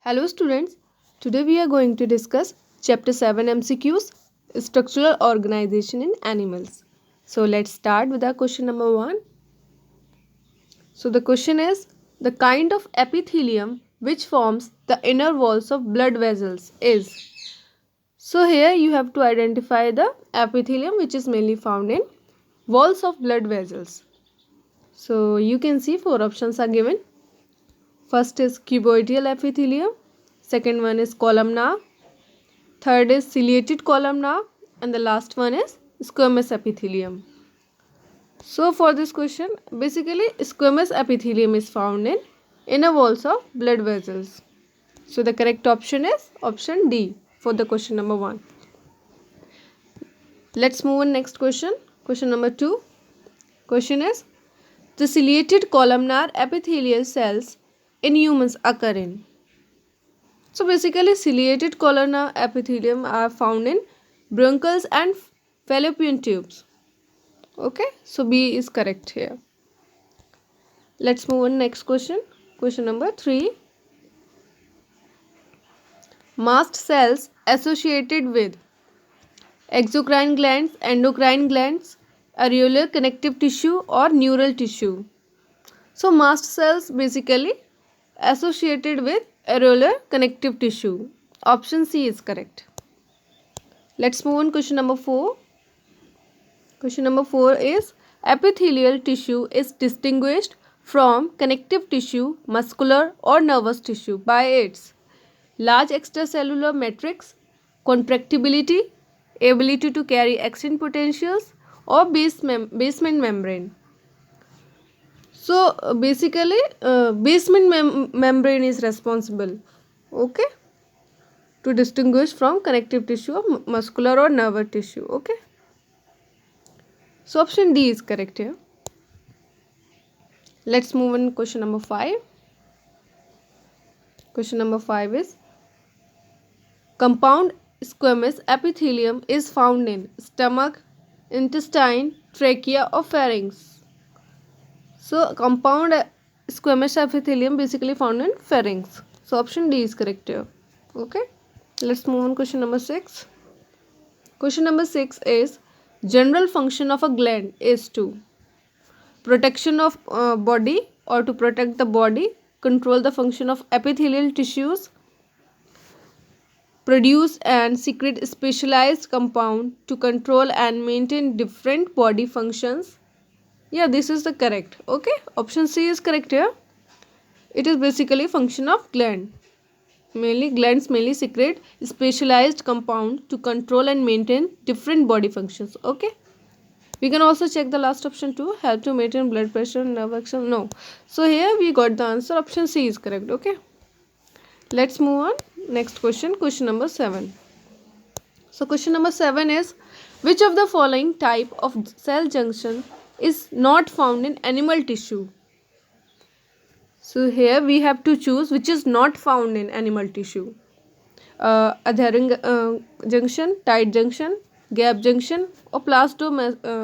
Hello students, today we are going to discuss chapter 7 MCQs, structural organization in animals. So let's start with our question number 1. So the question is, the kind of epithelium which forms the inner walls of blood vessels is. So here you have to identify the epithelium which is mainly found in walls of blood vessels. So you can see 4 options are given. First is cuboidal epithelium, second one is columnar, third is ciliated columnar, and the last one is squamous epithelium. So for this question, basically squamous epithelium is found in inner walls of blood vessels. So the correct option is option D for the question number 1. Let's move on next question. Question number 2. Question is, the ciliated columnar epithelial cells in humans occur in. So basically ciliated columnar epithelium are found in bronchioles and fallopian tubes. Okay, so B is correct here. Let's move on next question. Question number 3. Mast cells associated with exocrine glands, endocrine glands, areolar connective tissue or neural tissue. So mast cells basically associated with areolar connective tissue. Option C is correct. Let's move on question number 4. Question number 4 is, epithelial tissue is distinguished from connective tissue, muscular or nervous tissue by its large extracellular matrix, contractibility, ability to carry action potentials or basement membrane. So basically basement membrane is responsible, okay, to distinguish from connective tissue or muscular or nervous tissue, okay. So option D is correct here. Let's move on question number 5. Question number 5 is, compound squamous epithelium is found in stomach, intestine, trachea or pharynx. So compound squamous epithelium basically found in pharynx. So option D is correct here. Okay. Let's move on question number 6. Question number 6 is, general function of a gland is to protection of body or to protect the body, control the function of epithelial tissues, produce and secrete specialized compound to control and maintain different body functions. Yeah, this is the correct. Okay, option C is correct here. It is basically function of gland. Glands mainly secrete specialized compound to control and maintain different body functions. Okay. We can also check the last option too. Help to maintain blood pressure, nerve action. No. So here we got the answer. Option C is correct. Okay. Let's move on. Next question. Question number 7. So question number 7 is, which of the following type of cell junction is not found in animal tissue? So here we have to choose which is not found in animal tissue. Adhering junction, tight junction, gap junction or plasmodesmata.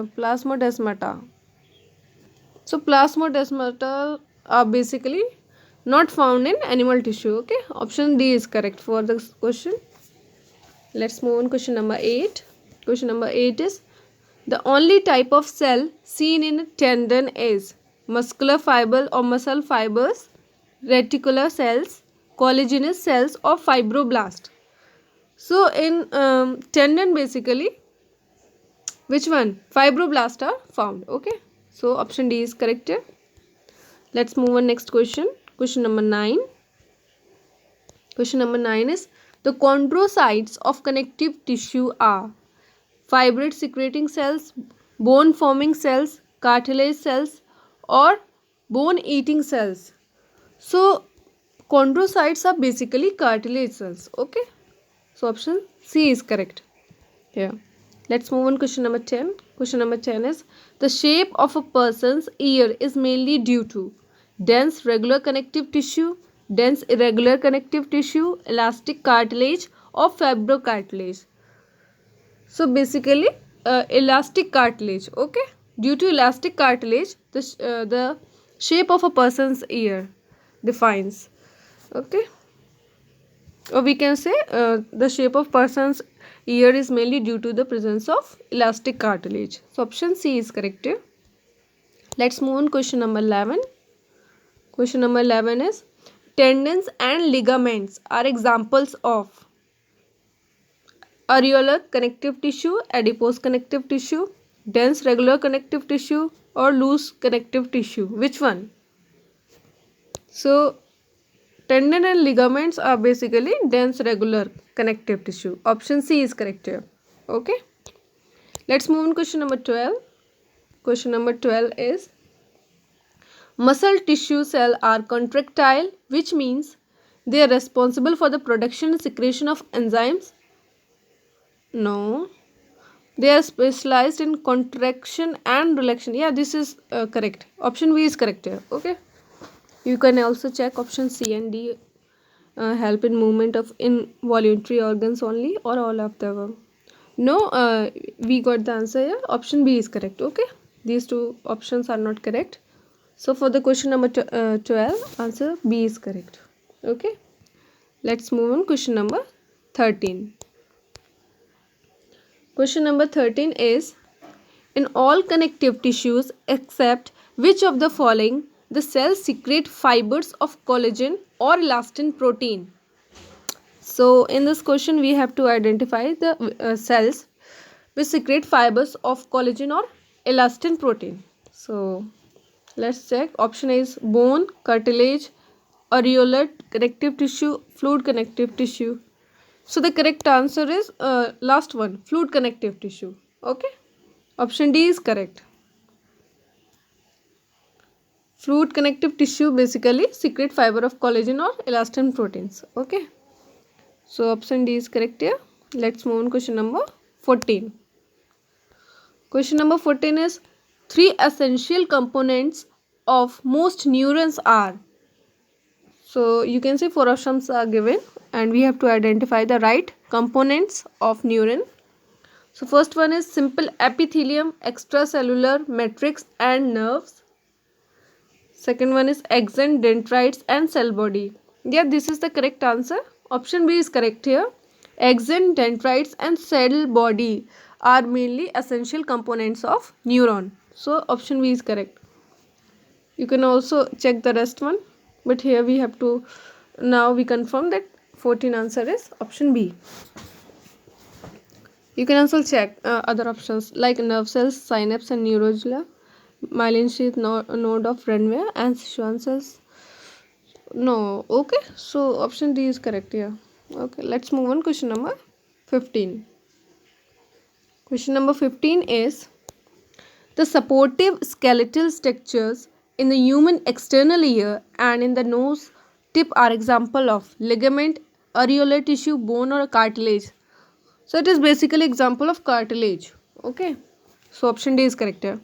So plasmodesmata are basically not found in animal tissue. Okay, option D is correct for this question. Let's move on question number 8. Question number 8 is, the only type of cell seen in a tendon is muscular fiber or muscle fibers, reticular cells, collagenous cells or fibroblast. So in tendon basically, which one? Fibroblasts are found. Okay. So option D is correct here. Let's move on next question. Question number 9. Question number 9 is, the chondrocytes of connective tissue are fibroid secreting cells, bone forming cells, cartilage cells or bone eating cells. So chondrocytes are basically cartilage cells. Okay. So option C is correct here. Let's move on question number 10. Question number 10 is, the shape of a person's ear is mainly due to dense regular connective tissue, dense irregular connective tissue, elastic cartilage or fibrocartilage. So basically elastic cartilage. Okay. Due to elastic cartilage, the shape of a person's ear defines. Okay. Or we can say the shape of person's ear is mainly due to the presence of elastic cartilage. So option C is correct here. Let's move on question number 11. Question number 11 is tendons and ligaments are examples of areolar connective tissue, adipose connective tissue, dense regular connective tissue, or loose connective tissue. Which one? So tendon and ligaments are basically dense regular connective tissue. Option C is correct here. Okay. Let's move on question number 12. Question number 12 is muscle tissue cells are contractile, which means they are responsible for the production and secretion of enzymes. No. They are specialized in contraction and relaxation. Yeah, this is correct. Option B is correct here. Okay. You can also check option C and D help in movement of involuntary organs only or all of the above. No, we got the answer here. Option B is correct. Okay. These two options are not correct. So for the question number 12, answer B is correct. Okay. Let's move on question number 13. Question number 13 is in all connective tissues except which of the following the cells secrete fibers of collagen or elastin protein. So in this question we have to identify the cells which secrete fibers of collagen or elastin protein. So let's check. Option A is bone, cartilage, areolar connective tissue, fluid connective tissue. So the correct answer is last one, fluid connective tissue. Okay. Option D is correct. Fluid connective tissue basically secrete fiber of collagen or elastin proteins. Okay. So option D is correct here. Let's move on question number 14. Question number 14 is three essential components of most neurons are. So you can say four options are given and we have to identify the right components of neuron. So first one is simple epithelium, extracellular matrix and nerves. Second one is axon, dendrites and cell body. Yeah, this is the correct answer. Option B is correct here. Axon, dendrites and cell body are mainly essential components of neuron. So option B is correct. You can also check the rest one. But here we have to, now we confirm that 14 answer is option B. You can also check other options like nerve cells, synapse and neuroglia, myelin sheath node of Renway and Schwann cells. No, okay. So option D is correct here. Okay, let's move on. Question number 15. Question number 15 is the supportive skeletal structures in the human external ear and in the nose tip are example of ligament, areolar tissue, bone or cartilage. So it is basically example of cartilage. Okay. So option D is correct here.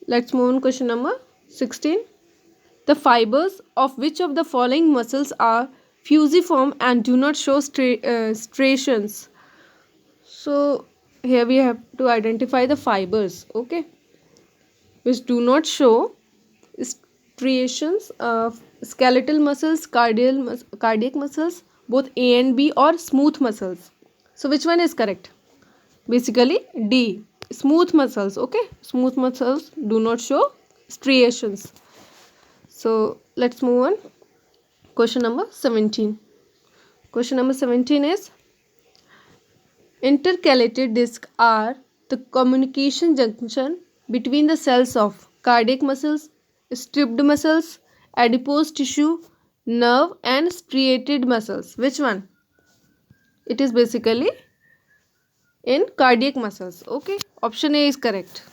Let's move on question number 16. The fibers of which of the following muscles are fusiform and do not show striations. So here we have to identify the fibers. Okay. Which do not show striations of skeletal muscles, cardiac muscles, both A and B or smooth muscles. So which one is correct? Basically D, smooth muscles. Okay, smooth muscles do not show striations. So let's move on. Question number 17. Question number 17 is intercalated discs are the communication junction between the cells of cardiac muscles, stripped muscles, adipose tissue, nerve and striated muscles. Which one? It is basically in cardiac muscles. Okay. Option A is correct.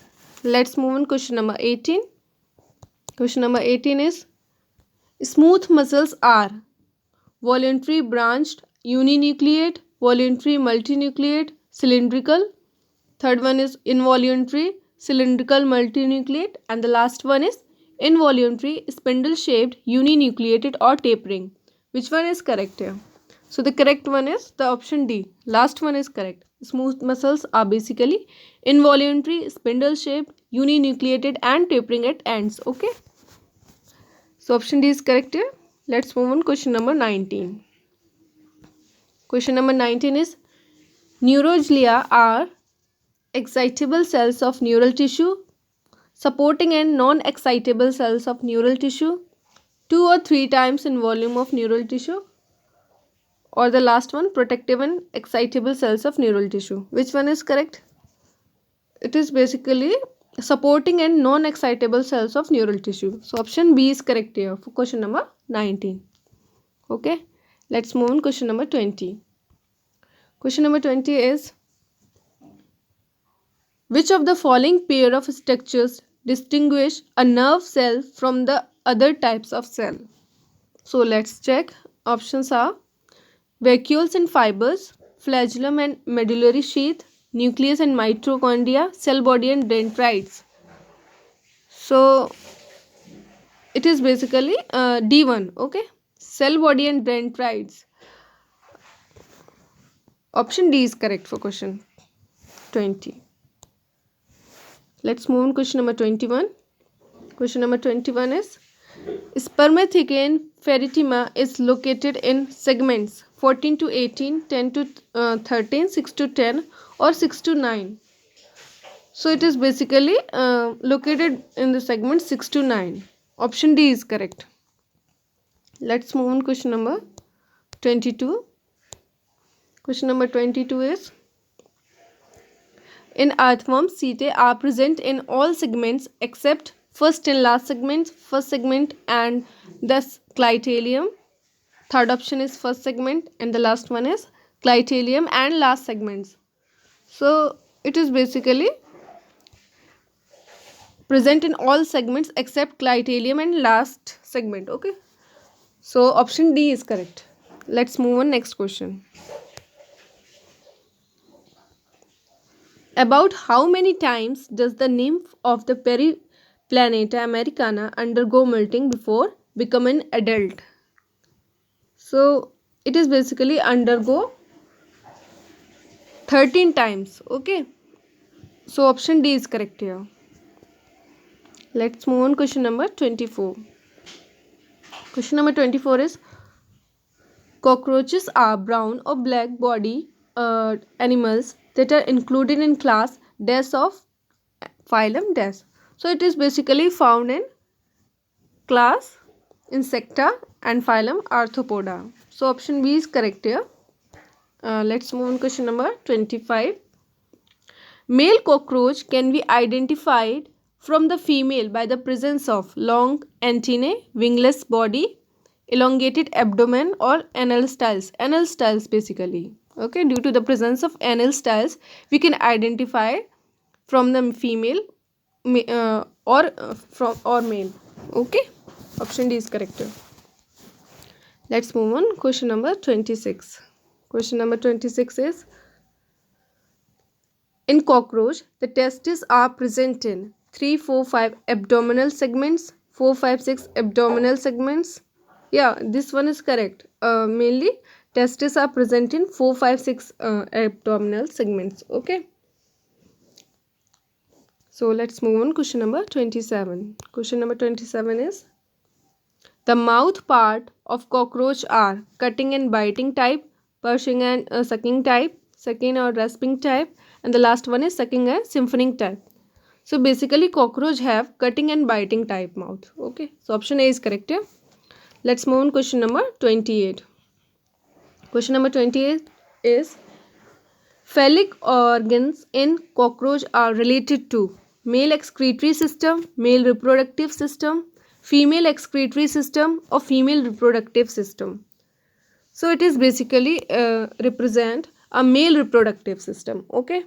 Let's move on. Question number 18. Question number 18 is smooth muscles are voluntary branched, uninucleate, voluntary multinucleate, cylindrical. Third one is involuntary, cylindrical multinucleate, and the last one is involuntary, spindle shaped, uninucleated or tapering. Which one is correct here? So the correct one is the option D. Last one is correct. Smooth muscles are basically involuntary, spindle shaped, uninucleated and tapering at ends. Okay. So option D is correct here. Let's move on. Question number 19. Question number 19 is neuroglia are excitable cells of neural tissue, supporting and non-excitable cells of neural tissue, 2 or 3 times in volume of neural tissue, or the last one, protective and excitable cells of neural tissue. Which one is correct? It is basically supporting and non-excitable cells of neural tissue. So option B is correct here for question number 19. Okay, let's move on question number 20. Question number 20 is which of the following pair of structures distinguish a nerve cell from the other types of cell? So let's check. Options are vacuoles and fibers, flagellum and medullary sheath, nucleus and mitochondria, cell body and dendrites. So it is basically D1. Okay, cell body and dendrites. Option D is correct for question 20. Let's move on question number 21. Question number 21 is spermathecan ferritima is located in segments 14 to 18, 10 to 13, 6 to 10 or 6 to 9. So it is basically located in the segment 6 to 9. Option D is correct. Let's move on question number 22. Question number 22 is in earthworms, setae are present in all segments except first and last segments, first segment and thus clitelium. Third option is first segment and the last one is clitelium and last segments. So it is basically present in all segments except clitelium and last segment. Okay, so option D is correct. Let's move on next question. About how many times does the nymph of the Periplaneta americana undergo molting before becoming adult? So it is basically undergo 13 times. Okay, so option D is correct here. Let's move on question number 24. Question number 24 is cockroaches are brown or black body animals that are included in class dash of phylum dash. So it is basically found in class Insecta and phylum Arthropoda. So option B is correct here. Let's move on question number 25. Male cockroach can be identified from the female by the presence of long antennae, wingless body, elongated abdomen or anal styles. Anal styles basically. Okay, due to the presence of anal styles, we can identify from the female or male. Okay, option D is correct. Let's move on. Question number 26. Question number 26 is in cockroach, the testes are present in 3, 4, 5 abdominal segments, 4, 5, 6 abdominal segments. Yeah, this one is correct. Mainly testes are present in 4, 5, 6 abdominal segments. Okay. So let's move on. Question number 27. Question number 27 is the mouth part of cockroach are cutting and biting type, pushing and sucking type, sucking or rasping type, and the last one is sucking and siphoning type. So basically cockroach have cutting and biting type mouth. Okay, so option A is correct here. Let's move on question number 28. Question number 28 is phallic organs in cockroach are related to male excretory system, male reproductive system, female excretory system or female reproductive system. So it is basically represent a male reproductive system. Okay.